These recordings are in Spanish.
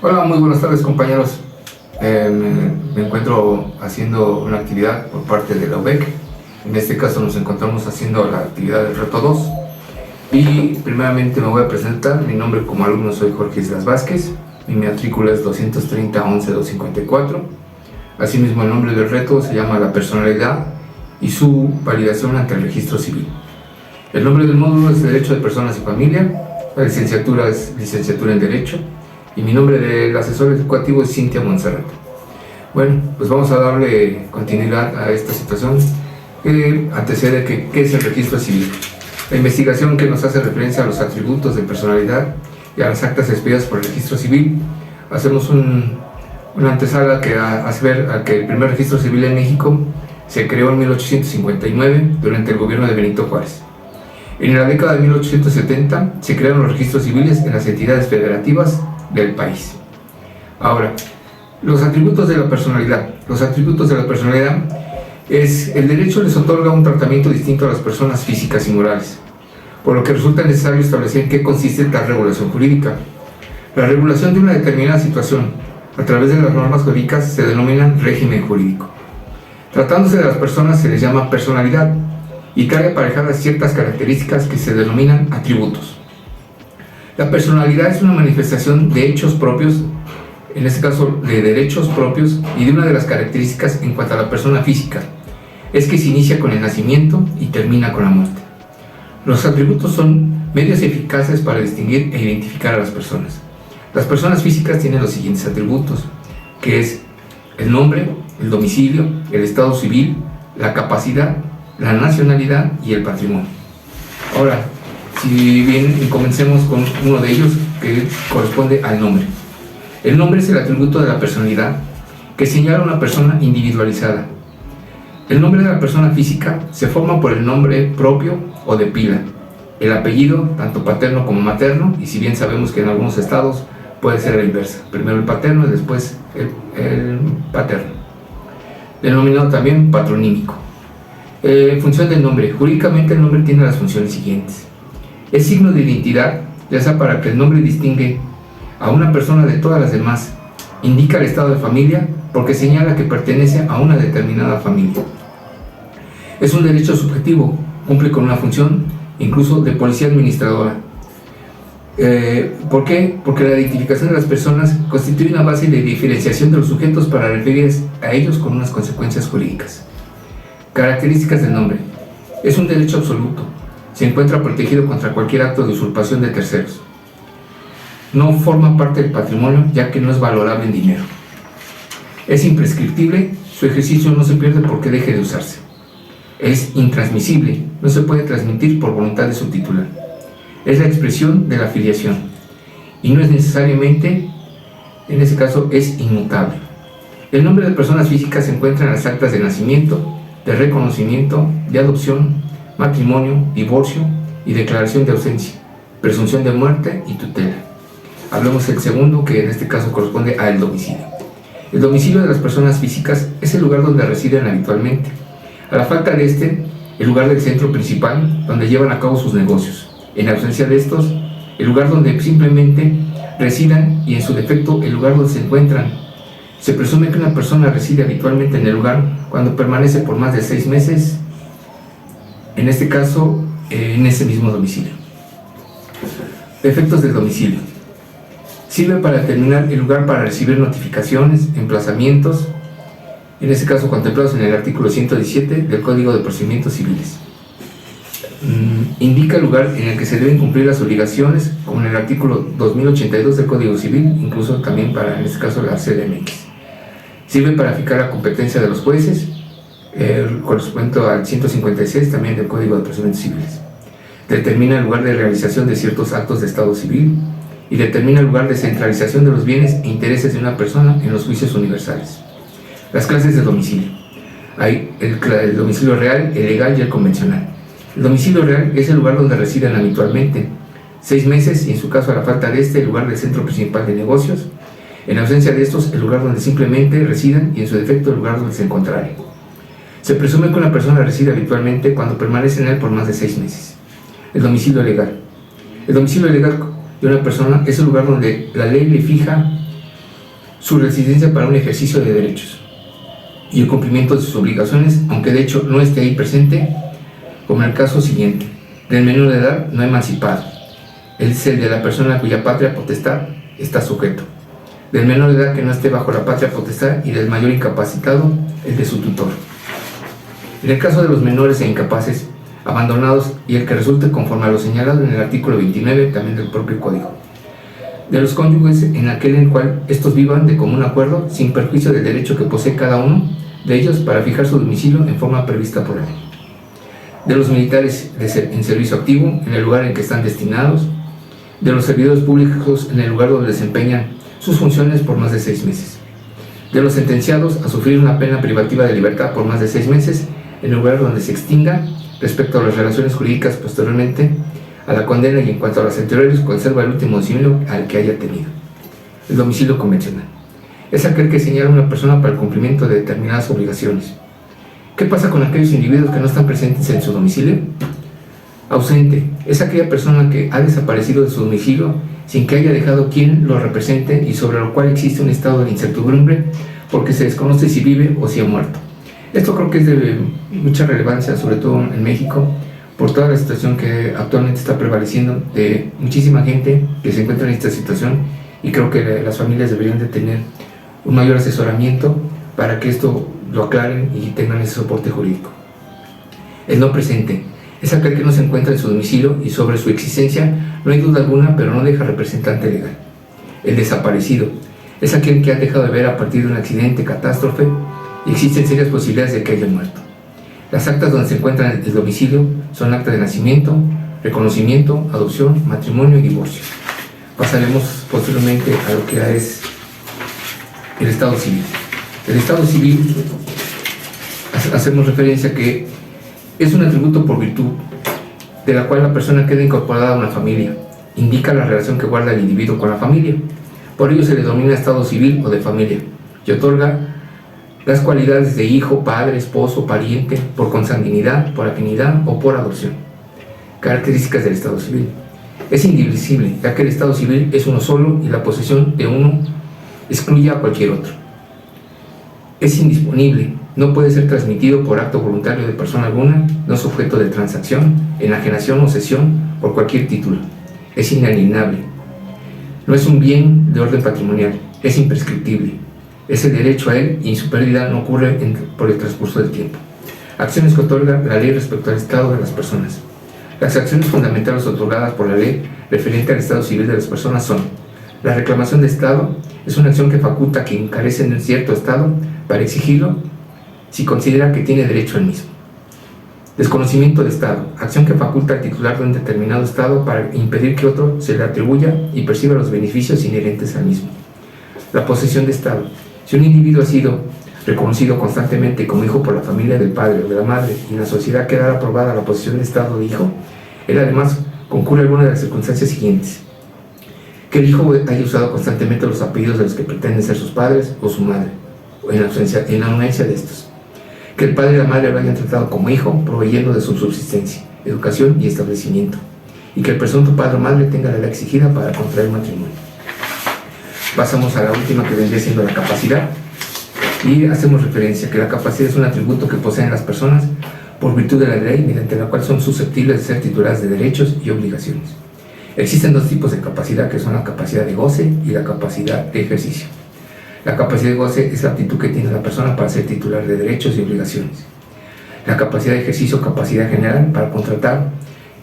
Hola, muy buenas tardes compañeros. Me encuentro haciendo una actividad por parte de la UBEC. En este caso nos encontramos haciendo la actividad del reto 2. Y primeramente me voy a presentar. Mi nombre como alumno soy Jorge Islas Vázquez. Mi matrícula es 230-11-254. Asimismo, el nombre del reto se llama La personalidad y su validación ante el registro civil. El nombre del módulo es Derecho de Personas y Familia. La licenciatura es Licenciatura en Derecho. Y mi nombre del asesor educativo es Cintia Monserrat. Bueno, pues vamos a darle continuidad a esta situación que antecede qué es el registro civil. La investigación que nos hace referencia a los atributos de personalidad y a las actas expedidas por el registro civil. Hacemos una antesala que hace ver a que el primer registro civil en México se creó en 1859 durante el gobierno de Benito Juárez. En la década de 1870 se crearon los registros civiles en las entidades federativas del país. Ahora, los atributos de la personalidad. Los atributos de la personalidad es: el derecho les otorga un tratamiento distinto a las personas físicas y morales, por lo que resulta necesario establecer en qué consiste tal regulación jurídica. La regulación de una determinada situación a través de las normas jurídicas se denomina régimen jurídico. Tratándose de las personas se les llama personalidad y trae aparejadas ciertas características que se denominan atributos. La personalidad es una manifestación de hechos propios, en este caso de derechos propios, y de una de las características en cuanto a la persona física es que se inicia con el nacimiento y termina con la muerte. Los atributos son medios eficaces para distinguir e identificar a las personas. Las personas físicas tienen los siguientes atributos, que es el nombre, el domicilio, el estado civil, la capacidad, la nacionalidad y el patrimonio. Ahora, si bien comencemos con uno de ellos, que corresponde al nombre. El nombre es el atributo de la personalidad que señala a una persona individualizada. El nombre de la persona física se forma por el nombre propio o de pila, el apellido, tanto paterno como materno, y si bien sabemos que en algunos estados puede ser la inversa, primero el paterno y después el paterno, denominado también patronímico. Función del nombre. Jurídicamente el nombre tiene las funciones siguientes: es signo de identidad, ya sea para que el nombre distingue a una persona de todas las demás, indica el estado de familia porque señala que pertenece a una determinada familia. Es un derecho subjetivo, cumple con una función incluso de policía administradora. ¿Por qué? Porque la identificación de las personas constituye una base de diferenciación de los sujetos para referirse a ellos con unas consecuencias jurídicas. Características del nombre. Es un derecho absoluto. Se encuentra protegido contra cualquier acto de usurpación de terceros. No forma parte del patrimonio, ya que no es valorable en dinero. Es imprescriptible, su ejercicio no se pierde porque deje de usarse. Es intransmisible, no se puede transmitir por voluntad de su titular. Es la expresión de la filiación y no es necesariamente, en ese caso, es inmutable. El nombre de personas físicas se encuentra en las actas de nacimiento, de reconocimiento, de adopción, matrimonio, divorcio y declaración de ausencia, presunción de muerte y tutela. Hablemos del segundo, que en este caso corresponde al domicilio. El domicilio de las personas físicas es el lugar donde residen habitualmente. A la falta de este, el lugar del centro principal donde llevan a cabo sus negocios. En ausencia de estos, el lugar donde simplemente residan y en su defecto el lugar donde se encuentran. Se presume que una persona reside habitualmente en el lugar cuando permanece por más de 6 meses, en este caso, en ese mismo domicilio. Efectos del domicilio. Sirve para determinar el lugar para recibir notificaciones, emplazamientos, en este caso contemplados en el artículo 117 del Código de Procedimientos Civiles. Indica el lugar en el que se deben cumplir las obligaciones, como en el artículo 2082 del Código Civil, incluso también para, en este caso, la CDMX. Sirve para fijar la competencia de los jueces, correspondiente al 156 también del Código de Procedimientos Civiles. Determina el lugar de realización de ciertos actos de Estado civil y determina el lugar de centralización de los bienes e intereses de una persona en los juicios universales. Las clases de domicilio. Hay el domicilio real, el legal y el convencional. El domicilio real es el lugar donde residen habitualmente, 6 meses y en su caso a la falta de este, el lugar del centro principal de negocios. En ausencia de estos, el lugar donde simplemente residen y en su defecto el lugar donde se encontraren. Se presume que una persona reside habitualmente cuando permanece en él por más de 6 meses. El domicilio legal. El domicilio legal de una persona es el lugar donde la ley le fija su residencia para un ejercicio de derechos y el cumplimiento de sus obligaciones, aunque de hecho no esté ahí presente, como en el caso siguiente, del menor de edad no emancipado, es el de la persona cuya patria potestad está sujeto, del menor de edad que no esté bajo la patria potestad y del mayor incapacitado, el de su tutor. En el caso de los menores e incapaces, abandonados y el que resulte conforme a lo señalado en el artículo 29 también del propio Código, de los cónyuges en aquel en el cual estos vivan de común acuerdo sin perjuicio del derecho que posee cada uno de ellos para fijar su domicilio en forma prevista por la ley, de los militares en servicio activo en el lugar en que están destinados, de los servidores públicos en el lugar donde desempeñan sus funciones por más de 6 meses, de los sentenciados a sufrir una pena privativa de libertad por más de 6 meses en el lugar donde se extinga respecto a las relaciones jurídicas posteriormente a la condena y en cuanto a las anteriores conserva el último domicilio al que haya tenido. El domicilio convencional es aquel que señala una persona para el cumplimiento de determinadas obligaciones. ¿Qué pasa con aquellos individuos que no están presentes en su domicilio? Ausente es aquella persona que ha desaparecido de su domicilio sin que haya dejado quien lo represente y sobre lo cual existe un estado de incertidumbre porque se desconoce si vive o si ha muerto. Esto creo que es de mucha relevancia, sobre todo en México, por toda la situación que actualmente está prevaleciendo de muchísima gente que se encuentra en esta situación, y creo que las familias deberían de tener un mayor asesoramiento para que esto lo aclaren y tengan ese soporte jurídico. El no presente es aquel que no se encuentra en su domicilio y sobre su existencia no hay duda alguna, pero no deja representante legal. El desaparecido es aquel que han dejado de ver a partir de un accidente, catástrofe, y existen serias posibilidades de que haya muerto. Las actas donde se encuentra el domicilio son acta de nacimiento, reconocimiento, adopción, matrimonio y divorcio. Pasaremos posteriormente a lo que es el estado civil. El estado civil, hacemos referencia que es un atributo por virtud de la cual la persona queda incorporada a una familia. Indica la relación que guarda el individuo con la familia. Por ello se le denomina estado civil o de familia y otorga las cualidades de hijo, padre, esposo, pariente, por consanguinidad, por afinidad o por adopción. Características del estado civil. Es indivisible, ya que el estado civil es uno solo y la posesión de uno excluye a cualquier otro. Es indisponible, no puede ser transmitido por acto voluntario de persona alguna, no es objeto de transacción, enajenación o cesión por cualquier título. Es inalienable, no es un bien de orden patrimonial, es imprescriptible. Es el derecho a él y su pérdida no ocurre por el transcurso del tiempo. Acciones que otorga la ley respecto al estado de las personas. Las acciones fundamentales otorgadas por la ley referente al estado civil de las personas son: la reclamación de estado es una acción que faculta a quien carece de un cierto estado para exigirlo si considera que tiene derecho al mismo. Desconocimiento de estado, acción que faculta al titular de un determinado estado para impedir que otro se le atribuya y perciba los beneficios inherentes al mismo. La posesión de estado. Si un individuo ha sido reconocido constantemente como hijo por la familia del padre o de la madre y en la sociedad queda aprobada la posesión de estado de hijo, él además concurre a alguna de las circunstancias siguientes: que el hijo haya usado constantemente los apellidos de los que pretenden ser sus padres o su madre, o en la ausencia de estos; que el padre y la madre lo hayan tratado como hijo, proveyendo de su subsistencia, educación y establecimiento, y que el presunto padre o madre tenga la edad exigida para contraer matrimonio. Pasamos a la última, que vendría siendo la capacidad, y hacemos referencia que la capacidad es un atributo que poseen las personas por virtud de la ley, mediante la cual son susceptibles de ser titulares de derechos y obligaciones. Existen dos tipos de capacidad, que son la capacidad de goce y la capacidad de ejercicio. La capacidad de goce es la aptitud que tiene la persona para ser titular de derechos y obligaciones. La capacidad de ejercicio, capacidad general para contratar,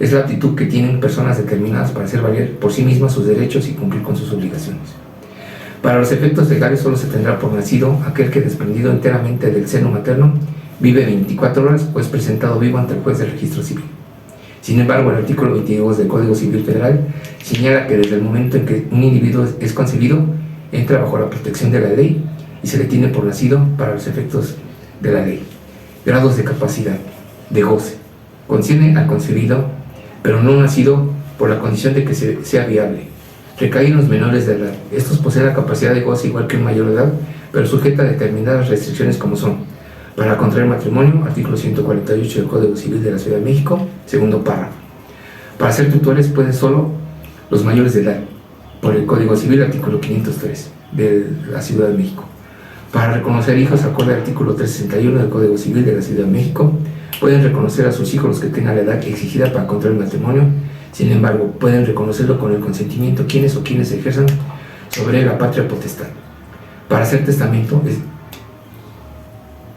es la aptitud que tienen personas determinadas para hacer valer por sí mismas sus derechos y cumplir con sus obligaciones. Para los efectos legales solo se tendrá por nacido aquel que, desprendido enteramente del seno materno, vive 24 horas o es presentado vivo ante el juez de registro civil. Sin embargo, el artículo 22 del Código Civil Federal señala que desde el momento en que un individuo es concebido, entra bajo la protección de la ley y se le tiene por nacido para los efectos de la ley. Grados de capacidad, de goce. Concierne al concebido, pero no nacido, por la condición de que sea viable. Recae en los menores de edad. Estos poseen la capacidad de goce igual que un mayor de edad, pero sujeta a determinadas restricciones, como son: para contraer matrimonio, artículo 148 del Código Civil de la Ciudad de México, segundo párrafo. Para ser tutores pueden solo los mayores de edad, por el Código Civil, artículo 503. de la Ciudad de México. Para reconocer hijos, acorde al artículo 361 del Código Civil de la Ciudad de México, pueden reconocer a sus hijos los que tengan la edad exigida para contraer matrimonio. Sin embargo, pueden reconocerlo con el consentimiento quienes ejerzan sobre la patria potestad. Para hacer testamento,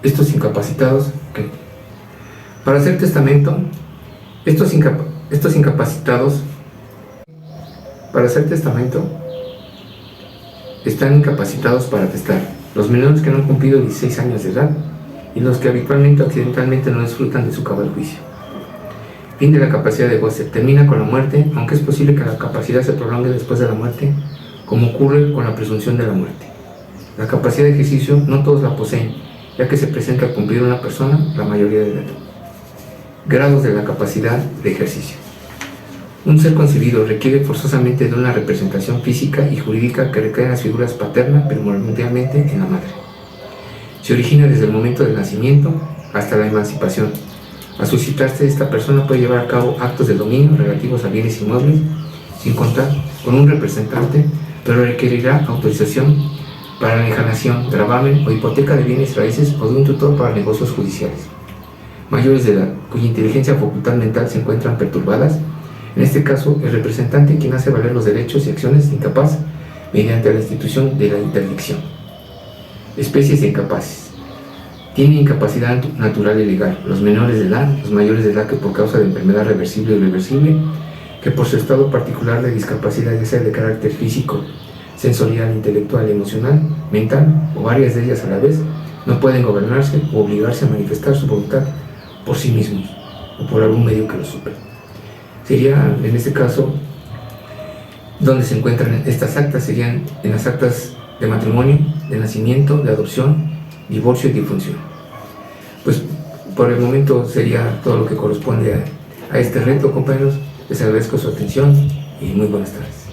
estos incapacitados están incapacitados para testar los menores que no han cumplido 16 años de edad y los que habitualmente o accidentalmente no disfrutan de su cabal juicio. Fin de la capacidad de goce. Termina con la muerte, aunque es posible que la capacidad se prolongue después de la muerte, como ocurre con la presunción de la muerte. La capacidad de ejercicio no todos la poseen, ya que se presenta al cumplir una persona la mayoría de edad. Grados de la capacidad de ejercicio. Un ser concebido requiere forzosamente de una representación física y jurídica que recae en las figuras paterna, primordialmente en la madre. Se origina desde el momento del nacimiento hasta la emancipación. Al suscitarse, esta persona puede llevar a cabo actos de dominio relativos a bienes inmuebles, sin contar con un representante, pero requerirá autorización para la enajenación, gravamen o hipoteca de bienes raíces o de un tutor para negocios judiciales. Mayores de edad, cuya inteligencia o facultad mental se encuentran perturbadas, en este caso, el representante quien hace valer los derechos y acciones incapaz mediante la institución de la interdicción. Especies de incapaces. Tienen incapacidad natural y legal los menores de edad, los mayores de edad que por causa de enfermedad reversible o irreversible, que por su estado particular de discapacidad, ya sea de carácter físico, sensorial, intelectual, emocional, mental o varias de ellas a la vez, no pueden gobernarse o obligarse a manifestar su voluntad por sí mismos o por algún medio que los supere. Sería, en este caso, donde se encuentran estas actas, serían en las actas de matrimonio, de nacimiento, de adopción, divorcio y difunción. Pues por el momento sería todo lo que corresponde a este reto, compañeros. Les agradezco su atención y muy buenas tardes.